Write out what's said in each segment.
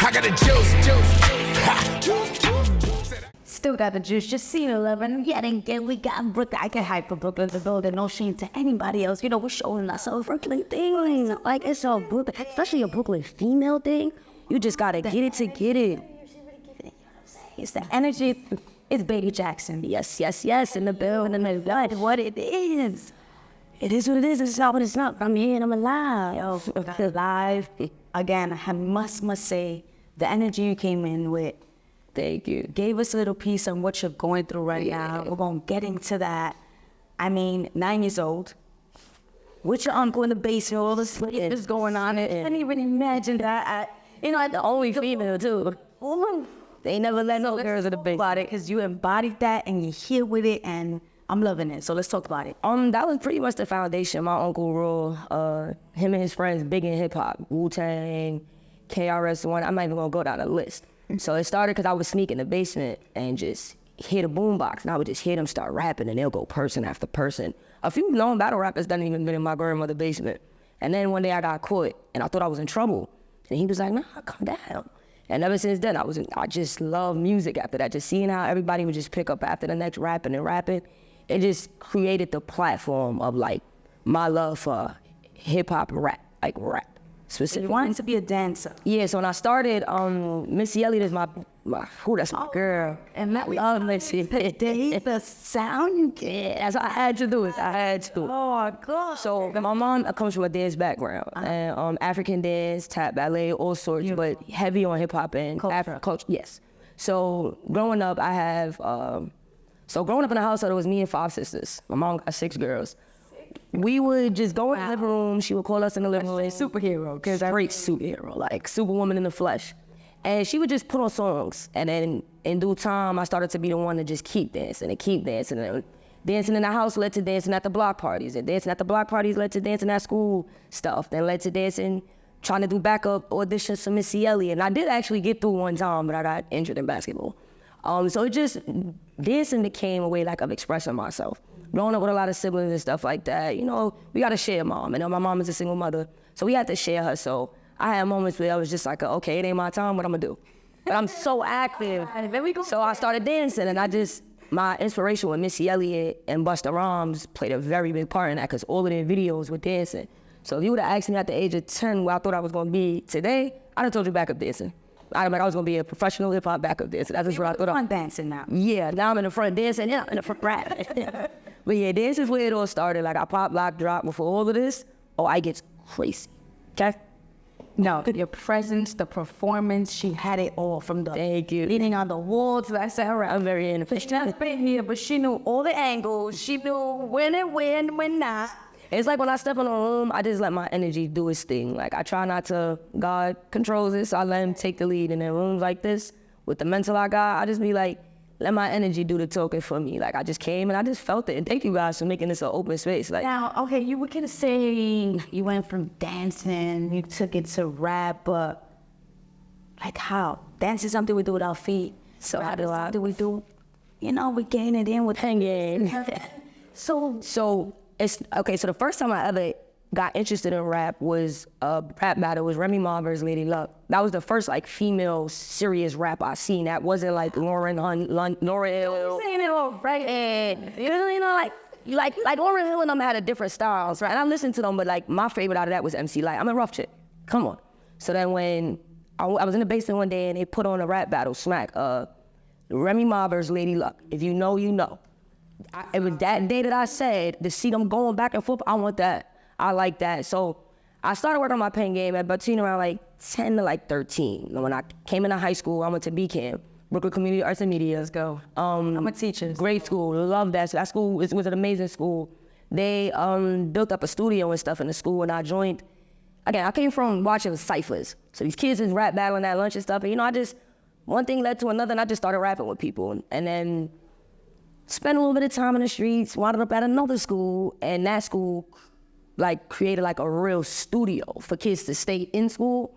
I got the juice. Still got the juice, Jacina 11. Yeah, then we got Brooklyn. I can hype for Brooklyn to build no shame to anybody else. You know, we're showing ourselves Brooklyn thing. Like, it's all Brooklyn, especially a Brooklyn female thing. You just gotta get it to get it. It's the energy. It's Babie Jackson. Yes, in the building, in the blood. What it is. It is what it is. It's not what it's not. I'm here and I'm alive. Yo, alive. Again, I must say, the energy you came in with, thank you, gave us a little piece on what you're going through right now. We're going to get into that. I mean, 9 years old, with your uncle in the basement, all this is going on. I can't even imagine that. I'm the only female, too. They never let no girls in the basement. About it, because you embodied that and you're here with it, and I'm loving it. So let's talk about it. That was pretty much the foundation. My uncle Rule, him and his friends, big in hip hop, Wu-Tang, KRS-One. I'm not even gonna go down the list. So it started because I would sneak in the basement and just hit a boombox, and I would just hear them start rapping, and they'll go person after person. A few known battle rappers done even been in my grandmother's basement. And then one day I got caught, and I thought I was in trouble. And he was like, nah, calm down. And ever since then, I just love music after that. Just seeing how everybody would just pick up after the next rapping. It just created the platform of like my love for hip hop and rap, like rap. Specifically. You wanted to be a dancer. Yeah, so when I started, Missy Elliott is that's my girl. And that love Missy. The sound you get. That's what I had to do. Oh, my God. So my mom comes from a dance background, and African dance, tap, ballet, all sorts, but heavy on hip hop and African culture. Yes. So growing up, I have, growing up in a household, it was me and 5 sisters. My mom got 6 girls. We would just go in the living room. She would call us in the living room. Superhero. Great superhero, like Superwoman in the flesh. And she would just put on songs. And then in due time, I started to be the one to just keep dancing. And dancing in the house led to dancing at the block parties. And dancing at the block parties led to dancing at school stuff. Then led to dancing, trying to do backup auditions for Missy Elliott. And I did actually get through one time, but I got injured in basketball. So it just, dancing became a way like of expressing myself. Growing up with a lot of siblings and stuff like that, you know, we got to share mom. And my mom is a single mother, so we had to share her. So I had moments where I was just like, okay, it ain't my time, what I'm gonna do? But I'm so active. So I started dancing, and my inspiration with Missy Elliott and Busta Rhymes played a very big part in that, because all of their videos were dancing. So if you would have asked me at the age of 10 where I thought I was gonna be today, I'd have told you backup dancing. I was gonna be a professional hip hop backup dancer. That's just what I thought. I'm dancing now. Yeah, now I'm in the front dancing, in the front rap. But yeah, this is where it all started. Like I pop, lock, drop before all of this. Oh, I get crazy. Okay? No, your presence, the performance, she had it all from the leaning on the walls. I said, all right, I'm very inefficient. She's not been here, but she knew all the angles. She knew when and when not. It's like when I step in a room, I just let my energy do its thing. Like I try not to, God controls it, so I let him take the lead. And in rooms like this, with the mental I got, I just be like, let my energy do the talking for me. Like I just came and I just felt it. And thank you guys for making this an open space. Like now, okay, you were gonna say you went from dancing, you took it to rap, but like how? Dance is something we do with our feet. So how do we do? You know, we gain it in with hanging. So it's okay. So the first time I ever got interested in rap was a rap battle. It was Remy Ma versus Lady Luck. That was the first like female serious rap I seen. That wasn't like Lauryn Hill. You're saying it all right. And you know, like Lauryn Hill and them had a different styles, right? And I listened to them, but like my favorite out of that was MC Lyte. I'm a rough chick. Come on. So then when I was in the basement one day and they put on a rap battle, Smack, Remy Ma versus Lady Luck. If you know, you know. It was that day that I said, to see them going back and forth, I want that. I like that. So I started working on my pen game at between around like 10 to like 13. When I came into high school, I went to BCAM, Brooklyn Community Arts and Media. Let's go. I'm a teacher. Great school, love that. So that school was an amazing school. They built up a studio and stuff in the school, and I joined. Again, I came from watching ciphers. So these kids is rap battling at lunch and stuff, and you know, one thing led to another, and I just started rapping with people. And then spent a little bit of time in the streets, wound up at another school, and that school like created like a real studio for kids to stay in school.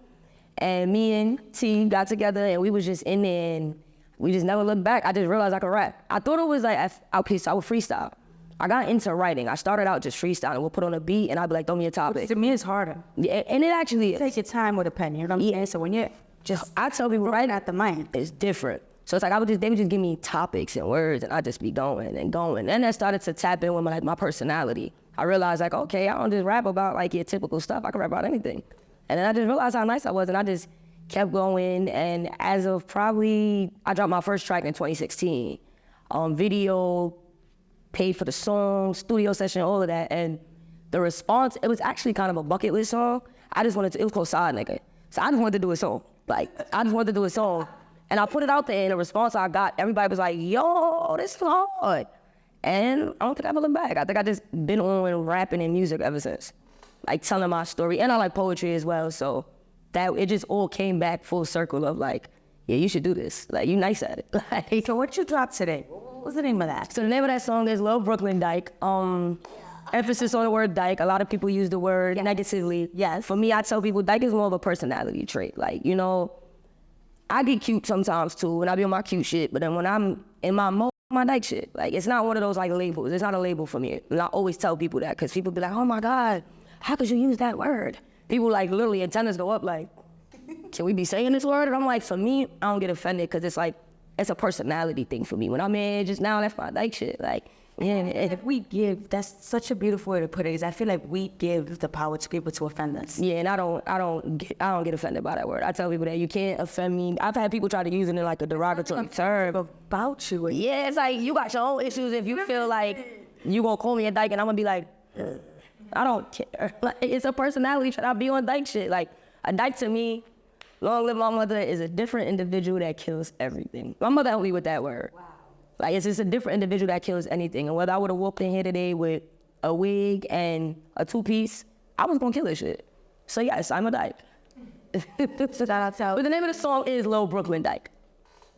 And me and T got together and we was just in there and we just never looked back. I just realized I could rap. I thought it was like, okay, so I would freestyle. I got into writing. I started out just freestyling. We'll put on a beat and I'd be like, throw me a topic. To me, it's harder. Yeah, and it actually is. Take your time with a pen, you know what I'm saying? So when you're Just I tell people right at the mind. it's different. So it's like they would just give me topics and words, and I just be going and going. And that started to tap in with my personality. I realized like, okay, I don't just rap about like your typical stuff. I can rap about anything. And then I just realized how nice I was, and I just kept going. And as of I dropped my first track in 2016. Video, paid for the song, studio session, all of that. And the response, it was actually kind of a bucket list song. It was called Side Nigga. So I just wanted to do a song. I just wanted to do a song. And I put it out there, and the response I got, everybody was like, yo, this is hard. And I don't think I ever looked back. I think I just been on rapping and music ever since. Like telling my story. And I like poetry as well. So that it just all came back full circle of like, yeah, you should do this. Like, you nice at it. Like, So what you dropped today? What's the name of that? so the name of that song is Lil Brooklyn Dyke. Emphasis on the word dyke. A lot of people use the word negatively. Yes. For me, I tell people dyke is more of a personality trait. Like, you know, I get cute sometimes too, and I be on my cute shit, but then when I'm in my dyke shit, like, it's not one of those like labels. It's not a label for me. And I always tell people that, because people be like, oh my God, how could you use that word? People like literally antennas go up like, can we be saying this word? And I'm like, for me, I don't get offended, because it's like, it's a personality thing for me. When I'm in just now, that's my dyke shit. Like, yeah, That's such a beautiful way to put it, is I feel like we give the power to people to offend us. yeah, and I don't get offended by that word. I tell people that you can't offend me. I've had people try to use it in like a derogatory term. About you. Yeah, it's like, you got your own issues. If you feel like you gonna call me a dyke and I'm gonna be like, I don't care. Like, it's a personality trait. I be on dyke shit. Like, a dyke to me, long live my mother, is a different individual that kills everything. My mother helped me with that word. Wow. Like, it's just a different individual that kills anything. And whether I would have walked in here today with a wig and a two-piece, I was gonna kill this shit. So yes, I'm a dyke. But the name of the song is Lil Brooklyn Dyke.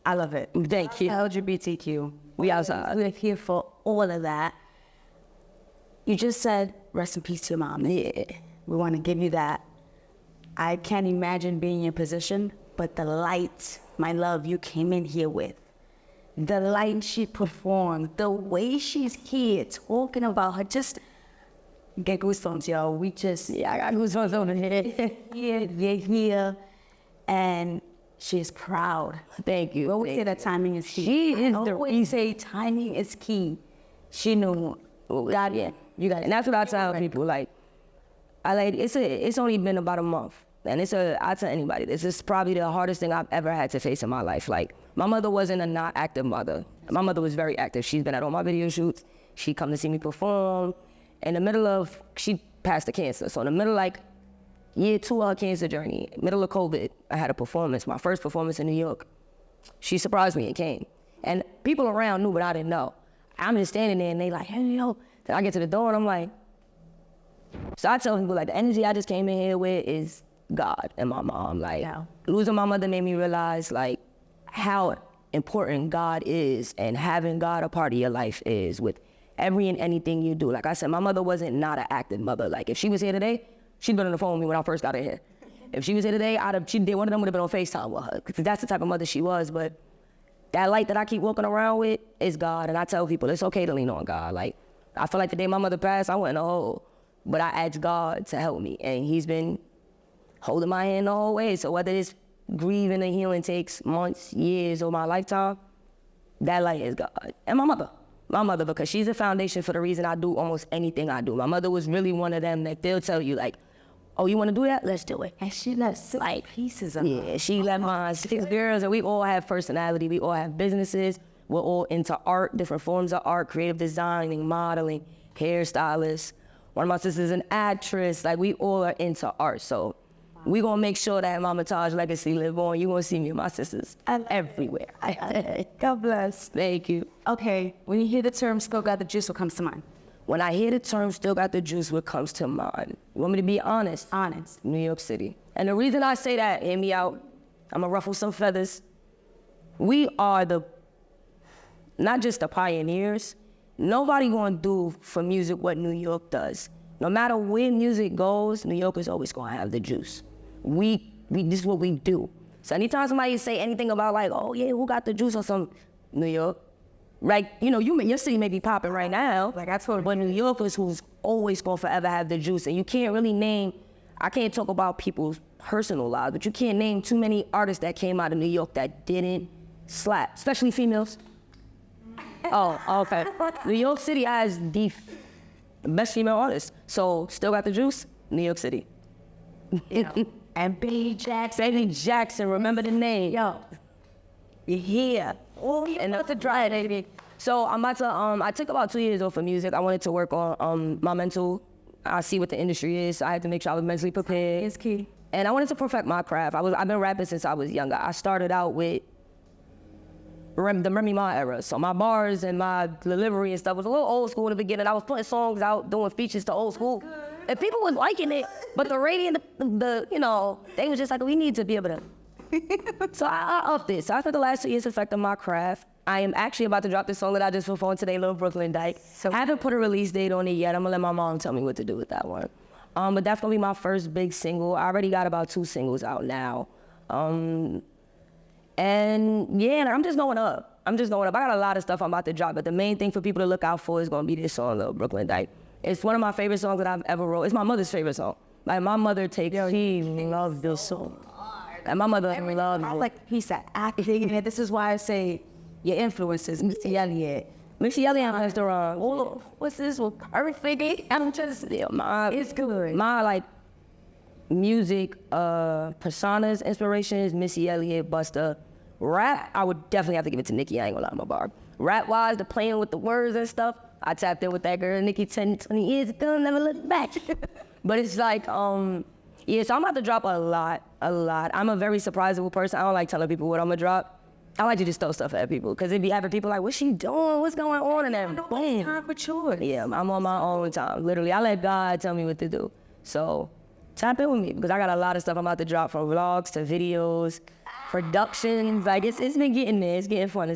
I love it. Thank you. LGBTQ. We outside. We're here for all of that. You just said, rest in peace to your mom. Yeah. We want to give you that. I can't imagine being in your position, but the light, my love, you came in here with, the light she performed, the way she's here talking about her, just get goosebumps, yo. We just, Yeah, I got goosebumps over here. you're here, and she's proud. Thank you. We always say that timing is key. She is I the always say timing is key. She knew. God, yeah, you got it. And that's what I tell people. Like, it's only been about a month, and I tell anybody, this is probably the hardest thing I've ever had to face in my life. Like, my mother wasn't a not active mother. My mother was very active. She's been at all my video shoots. She come to see me perform. In the middle of, she passed the cancer. So in the middle, like, year 2 of her cancer journey, middle of COVID, I had a performance, my first performance in New York. She surprised me and came. And people around knew, but I didn't know. I'm just standing there and they like, hey, yo. Then I get to the door and I'm like, so I tell people, like, the energy I just came in here with is God and my mom. Like, losing my mother made me realize, like, how important God is, and having God a part of your life is with every and anything you do. Like I said, my mother wasn't not an active mother. Like, if she was here today, she'd been on the phone with me when I first got in here. If she was here today, one of them would have been on FaceTime with her, because that's the type of mother she was. But that light that I keep walking around with is God, and I tell people it's okay to lean on God. Like, I feel like the day my mother passed, I went in a hole, but I asked God to help me, and He's been holding my hand the whole way. So whether this grieving and healing takes months, years, or my lifetime, that light is God. And my mother, because she's a foundation for the reason I do almost anything I do. My mother was really one of them that they'll tell you, like, oh, you want to do that? Let's do it. And she left 6 pieces of Yeah, she left mine 6 girls, and we all have personality. We all have businesses. We're all into art, different forms of art, creative designing, modeling, hairstylists. One of my sisters is an actress. Like, we all are into art. So we gonna make sure that Mama Taj legacy live on. You gonna see me and my sisters everywhere. God bless. Thank you. Okay, when you hear the term "still got the juice," what comes to mind? When I hear the term "still got the juice," what comes to mind? You want me to be honest? Honest. New York City. And the reason I say that, hear me out, I'm gonna ruffle some feathers. We are not just the pioneers. Nobody gonna do for music what New York does. No matter where music goes, New York is always gonna have the juice. This is what we do. So anytime somebody say anything about, like, oh yeah, who got the juice or something, New York. Like, you know, your city may be popping right now. Like, I told you. But New Yorkers who's always gonna forever have the juice. And you can't really name I can't talk about people's personal lives, but you can't name too many artists that came out of New York that didn't slap, especially females. Oh, okay. New York City has the best female artists. So, still got the juice? New York City. And Babie Jackson. Babie Jackson, remember the name. Yo, you're here. Oh, And about to dry it, baby. So I'm about to, I took about 2 years off of music. I wanted to work on my mental. I see what the industry is, so I had to make sure I was mentally prepared. It's key. And I wanted to perfect my craft. I've been rapping since I was younger. I started out with the Remy Ma era. So my bars and my delivery and stuff was a little old school in the beginning. I was putting songs out, doing features to old school. And people was liking it, but the radio and the they was just like, we need to be able to. So I upped it. So I spent the last 2 years perfecting my craft. I am actually about to drop this song that I just performed today, Little Brooklyn Dyke. So I haven't put a release date on it yet. I'm gonna let my mom tell me what to do with that one. But that's gonna be my first big single. I already got about 2 singles out now. And yeah, I'm just going up. I got a lot of stuff I'm about to drop, but the main thing for people to look out for is gonna be this song, Little Brooklyn Dyke. It's one of my favorite songs that I've ever wrote. It's my mother's favorite song. Like my mother she loves this song. And my mother loves it. I was like, he's that acting, and this is why I say your influences, Missy Elliott. Missy Elliott has the wrong. Oh, what's this? Well, everything. I'm just, it's good. My like music personas, inspirations, Missy Elliott, Busta. Rap, I would definitely have to give it to Nicki. I ain't gonna lie, my bar. Rap wise, the playing with the words and stuff, I tapped in with that girl, Nicki 10, 20 years ago, never looked back. But it's like, yeah, so I'm about to drop a lot. I'm a very surprisable person. I don't like telling people what I'm gonna drop. I like to just throw stuff at people, because it be having people like, what's she doing? What's going on? And then boom. Time for choice. Yeah, I'm on my own time. Literally, I let God tell me what to do. So tap in with me, because I got a lot of stuff I'm about to drop, from vlogs to videos, productions. Like it's been getting there. It's getting fun.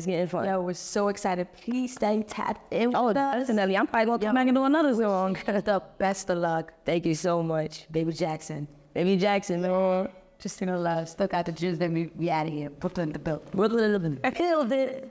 Yo, we're so excited. Please stay tapped in with us. Definitely. I'm probably gonna come back and do another song. The best of luck. Thank you so much. Babie Jackson. Babie Jackson, man. Jacina love. Still got the juice. Then we out of here. Brooklyn the built. Brooklyn, I killed it.